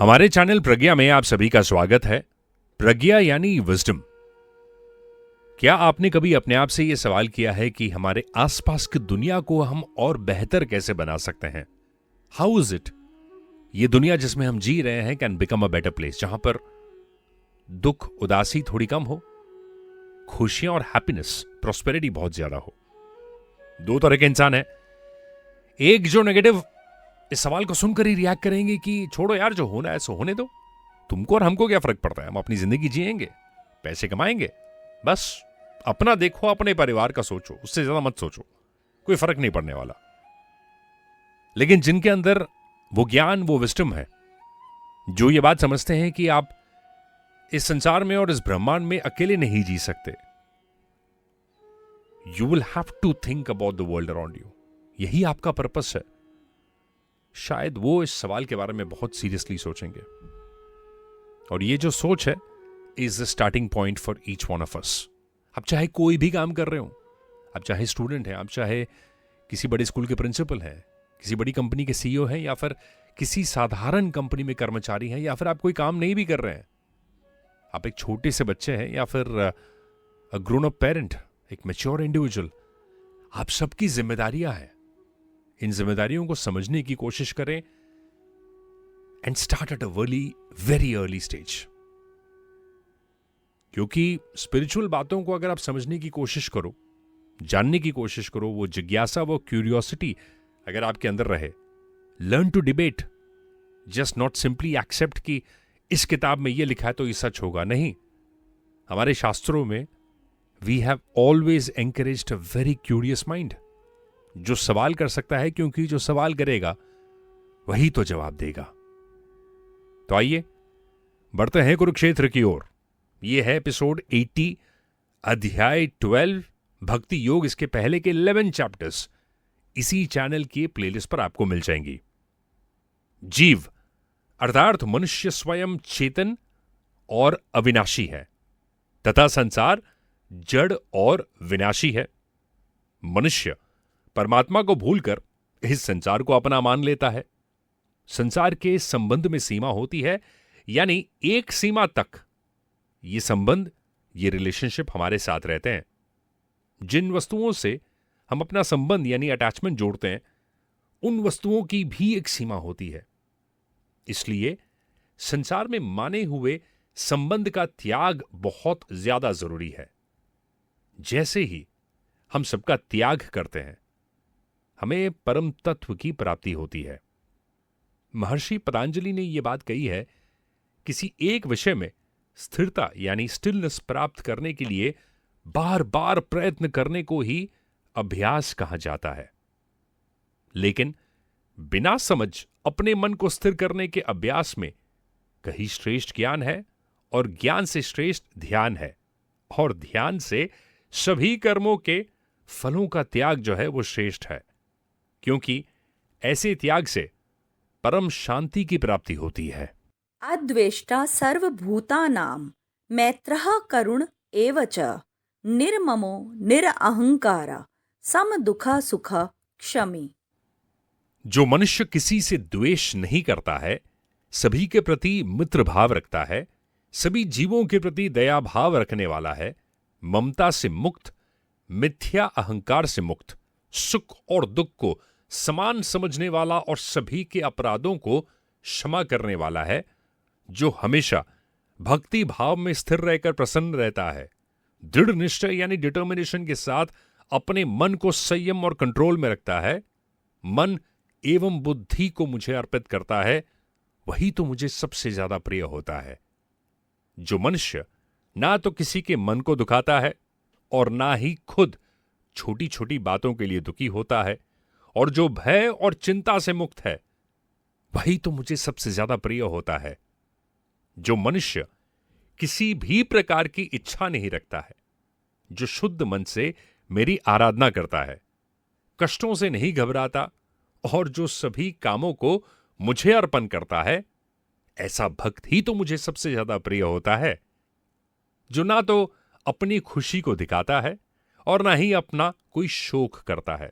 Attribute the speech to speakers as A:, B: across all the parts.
A: हमारे चैनल प्रज्ञा में आप सभी का स्वागत है। प्रज्ञा यानी विजडम। क्या आपने कभी अपने आप से यह सवाल किया है कि हमारे आसपास की दुनिया को हम और बेहतर कैसे बना सकते हैं? हाउ इज इट ये दुनिया जिसमें हम जी रहे हैं can become a better place, जहां पर दुख उदासी थोड़ी कम हो, खुशियां और हैप्पीनेस प्रॉस्पेरिटी बहुत ज्यादा हो। दो तरह के इंसान हैं। एक जो नेगेटिव इस सवाल को सुनकर ही रिएक्ट करेंगे कि छोड़ो यार, जो होना है सो होने दो, तुमको और हमको क्या फर्क पड़ता है, हम अपनी जिंदगी जिएंगे, पैसे कमाएंगे, बस अपना देखो, अपने परिवार का सोचो, उससे ज्यादा मत सोचो, कोई फर्क नहीं पड़ने वाला। लेकिन जिनके अंदर वो ज्ञान, वो विजडम है, जो ये बात समझते हैं कि आप इस संसार में और इस ब्रह्मांड में अकेले नहीं जी सकते, you will have to think about the world around you, यही आपका पर्पस है, शायद वो इस सवाल के बारे में बहुत सीरियसली सोचेंगे। और ये जो सोच है is the starting point for each one of us. आप चाहे कोई भी काम कर रहे हो, आप चाहे स्टूडेंट हैं, आप चाहे किसी बड़े स्कूल के प्रिंसिपल हैं, किसी बड़ी कंपनी के सीईओ हैं, या फिर किसी साधारण कंपनी में कर्मचारी हैं, या फिर आप कोई काम नहीं भी कर रहे हैं, आप एक छोटे से बच्चे हैं, या फिर अ ग्रोन अप पेरेंट, एक मैच्योर इंडिविजुअल, आप सबकी जिम्मेदारियां हैं। इन जिम्मेदारियों को समझने की कोशिश करें and start at a very early stage. क्योंकि स्पिरिचुअल बातों को अगर आप समझने की कोशिश करो, जानने की कोशिश करो, वो जिज्ञासा, वो क्यूरियोसिटी अगर आपके अंदर रहे, learn to debate, just not simply accept कि इस किताब में ये लिखा है तो ये सच होगा। नहीं, हमारे शास्त्रों में we have always encouraged a very curious mind, जो सवाल कर सकता है, क्योंकि जो सवाल करेगा वही तो जवाब देगा। तो आइए बढ़ते हैं कुरुक्षेत्र की ओर। यह है एपिसोड 80, अध्याय 12, भक्ति योग। इसके पहले के 11 चैप्टर्स इसी चैनल के प्लेलिस्ट पर आपको मिल जाएंगी। जीव अर्थात मनुष्य स्वयं चेतन और अविनाशी है, तथा संसार जड़ और विनाशी है। मनुष्य परमात्मा को भूलकर इस संसार को अपना मान लेता है। संसार के संबंध में सीमा होती है, यानी एक सीमा तक ये संबंध, ये रिलेशनशिप हमारे साथ रहते हैं। जिन वस्तुओं से हम अपना संबंध यानी अटैचमेंट जोड़ते हैं, उन वस्तुओं की भी एक सीमा होती है। इसलिए संसार में माने हुए संबंध का त्याग बहुत ज्यादा जरूरी है। जैसे ही हम सबका त्याग करते हैं, हमें परम तत्व की प्राप्ति होती है। महर्षि पतंजलि ने यह बात कही है, किसी एक विषय में स्थिरता यानी स्टिलनेस प्राप्त करने के लिए बार बार प्रयत्न करने को ही अभ्यास कहा जाता है। लेकिन बिना समझ अपने मन को स्थिर करने के अभ्यास में कहीं श्रेष्ठ ज्ञान है, और ज्ञान से श्रेष्ठ ध्यान है, और ध्यान से सभी कर्मों के फलों का त्याग जो है वो श्रेष्ठ है, क्योंकि ऐसे त्याग से परम शांति की प्राप्ति होती है।
B: अद्वेष्टा सर्वभूतानां मैत्रः करुण एव च निर्ममो निरअहंकार समदुःख सुख क्षमी।
A: जो मनुष्य किसी से द्वेष नहीं करता है, सभी के प्रति मित्र भाव रखता है, सभी जीवों के प्रति दया भाव रखने वाला है, ममता से मुक्त, मिथ्या अहंकार से मुक्त, सुख और दुख को समान समझने वाला और सभी के अपराधों को क्षमा करने वाला है, जो हमेशा भक्ति भाव में स्थिर रहकर प्रसन्न रहता है, दृढ़ निश्चय यानी डिटर्मिनेशन के साथ अपने मन को संयम और कंट्रोल में रखता है, मन एवं बुद्धि को मुझे अर्पित करता है, वही तो मुझे सबसे ज्यादा प्रिय होता है। जो मनुष्य ना तो किसी के मन को दुखाता है और ना ही खुद छोटी छोटी बातों के लिए दुखी होता है, और जो भय और चिंता से मुक्त है, वही तो मुझे सबसे ज्यादा प्रिय होता है। जो मनुष्य किसी भी प्रकार की इच्छा नहीं रखता है, जो शुद्ध मन से मेरी आराधना करता है, कष्टों से नहीं घबराता, और जो सभी कामों को मुझे अर्पण करता है, ऐसा भक्त ही तो मुझे सबसे ज्यादा प्रिय होता है। जो ना तो अपनी खुशी को दिखाता है और ना ही अपना कोई शोक करता है,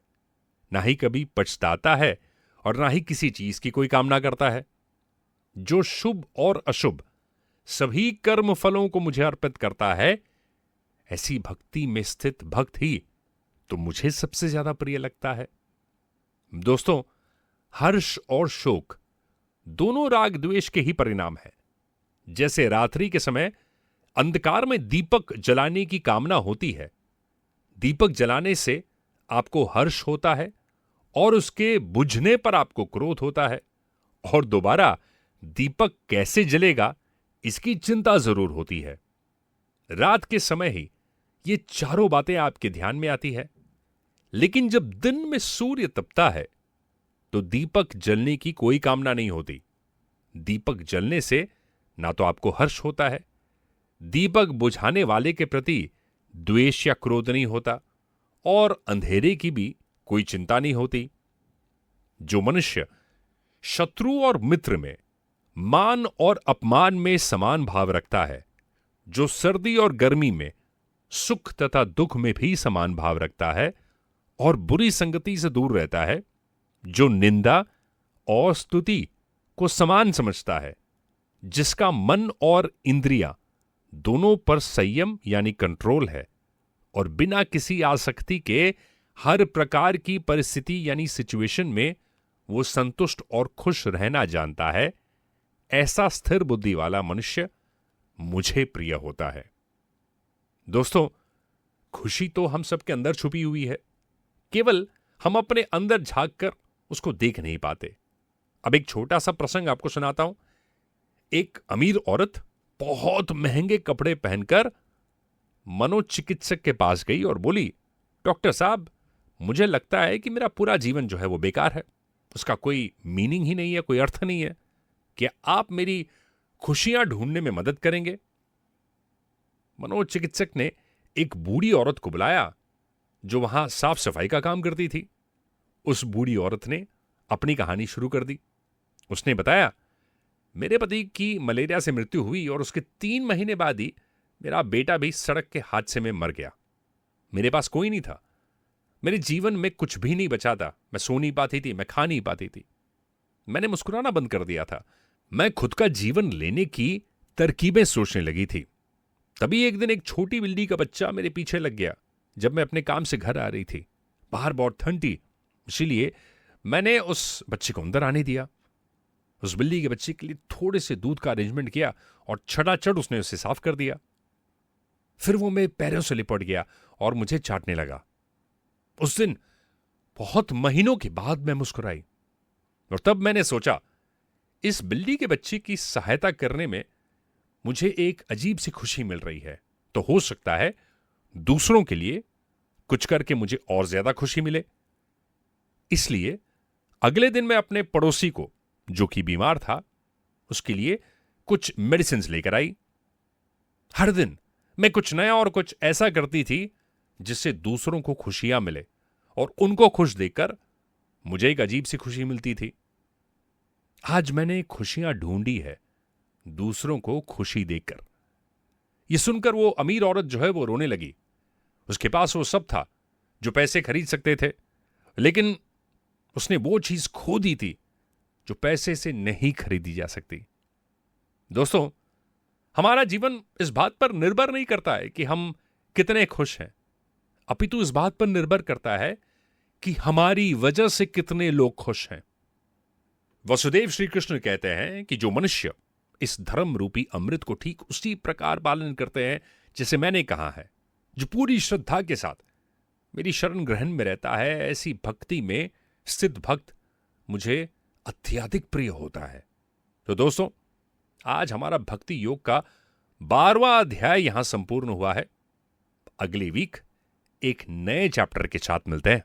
A: ना ही कभी पछताता है और ना ही किसी चीज की कोई कामना करता है। जो शुभ और अशुभ सभी कर्म फलों को मुझे अर्पित करता है, ऐसी भक्ति में स्थित भक्त ही तो मुझे सबसे ज्यादा प्रिय लगता है। दोस्तों, हर्ष और शोक दोनों राग द्वेष के ही परिणाम है। जैसे रात्रि के समय अंधकार में दीपक जलाने की कामना होती है, दीपक जलाने से आपको हर्ष होता है और उसके बुझने पर आपको क्रोध होता है, और दोबारा दीपक कैसे जलेगा इसकी चिंता जरूर होती है। रात के समय ही ये चारों बातें आपके ध्यान में आती है। लेकिन जब दिन में सूर्य तपता है तो दीपक जलने की कोई कामना नहीं होती। दीपक जलने से ना तो आपको हर्ष होता है, दीपक बुझाने वाले के प्रति द्वेष या क्रोध नहीं होता, और अंधेरे की भी कोई चिंता नहीं होती। जो मनुष्य शत्रु और मित्र में, मान और अपमान में समान भाव रखता है, जो सर्दी और गर्मी में, सुख तथा दुख में भी समान भाव रखता है और बुरी संगति से दूर रहता है, जो निंदा और स्तुति को समान समझता है, जिसका मन और इंद्रियां दोनों पर संयम यानी कंट्रोल है और बिना किसी आसक्ति के हर प्रकार की परिस्थिति यानी सिचुएशन में वो संतुष्ट और खुश रहना जानता है, ऐसा स्थिर बुद्धि वाला मनुष्य मुझे प्रिय होता है। दोस्तों, खुशी तो हम सबके अंदर छुपी हुई है, केवल हम अपने अंदर झांक कर उसको देख नहीं पाते। अब एक छोटा सा प्रसंग आपको सुनाता हूं। एक अमीर औरत बहुत महंगे कपड़े पहनकर मनोचिकित्सक के पास गई और बोली, डॉक्टर साहब, मुझे लगता है कि मेरा पूरा जीवन जो है वो बेकार है, उसका कोई मीनिंग ही नहीं है, कोई अर्थ नहीं है। क्या आप मेरी खुशियां ढूंढने में मदद करेंगे? मनोचिकित्सक ने एक बूढ़ी औरत को बुलाया जो वहां साफ सफाई का काम करती थी। उस बूढ़ी औरत ने अपनी कहानी शुरू कर दी। उसने बताया, मेरे पति की मलेरिया से मृत्यु हुई और उसके 3 महीने बाद ही मेरा बेटा भी सड़क के हादसे में मर गया। मेरे पास कोई नहीं था, मेरे जीवन में कुछ भी नहीं बचा था। मैं सो नहीं पाती थी, मैं खा नहीं पाती थी, मैंने मुस्कुराना बंद कर दिया था। मैं खुद का जीवन लेने की तरकीबें सोचने लगी थी। तभी एक दिन एक छोटी बिल्ली का बच्चा मेरे पीछे लग गया जब मैं अपने काम से घर आ रही थी। बाहर बहुत ठंड थी, इसीलिए मैंने उस बच्चे को अंदर आने दिया। उस बिल्ली के बच्चे के लिए थोड़े से दूध का अरेंजमेंट किया और छटाछट उसने उसे साफ कर दिया। फिर वो मेरे पैरों से लिपट गया और मुझे चाटने लगा। उस दिन बहुत महीनों के बाद मैं मुस्कुराई और तब मैंने सोचा, इस बिल्ली के बच्चे की सहायता करने में मुझे एक अजीब सी खुशी मिल रही है, तो हो सकता है दूसरों के लिए कुछ करके मुझे और ज्यादा खुशी मिले। इसलिए अगले दिन मैं अपने पड़ोसी को, जो कि बीमार था, उसके लिए कुछ मेडिसिन लेकर आई। हर दिन मैं कुछ नया और कुछ ऐसा करती थी जिससे दूसरों को खुशियां मिले और उनको खुश देखकर मुझे एक अजीब सी खुशी मिलती थी। आज मैंने खुशियां ढूंढी है दूसरों को खुशी देकर। यह सुनकर वो अमीर औरत जो है वो रोने लगी। उसके पास वो सब था जो पैसे खरीद सकते थे, लेकिन उसने वो चीज खो दी थी जो पैसे से नहीं खरीदी जा सकती। दोस्तों, हमारा जीवन इस बात पर निर्भर नहीं करता है कि हम कितने खुश हैं, अपितु इस बात पर निर्भर करता है कि हमारी वजह से कितने लोग खुश हैं। वसुदेव श्री कृष्ण कहते हैं कि जो मनुष्य इस धर्म रूपी अमृत को ठीक उसी प्रकार पालन करते हैं जैसे मैंने कहा है, जो पूरी श्रद्धा के साथ मेरी शरण ग्रहण में रहता है, ऐसी भक्ति में स्थित भक्त मुझे अत्यधिक प्रिय होता है। तो दोस्तों, आज हमारा भक्ति योग का 12वां अध्याय यहां संपूर्ण हुआ है। अगली वीक एक नए चैप्टर के साथ मिलते हैं।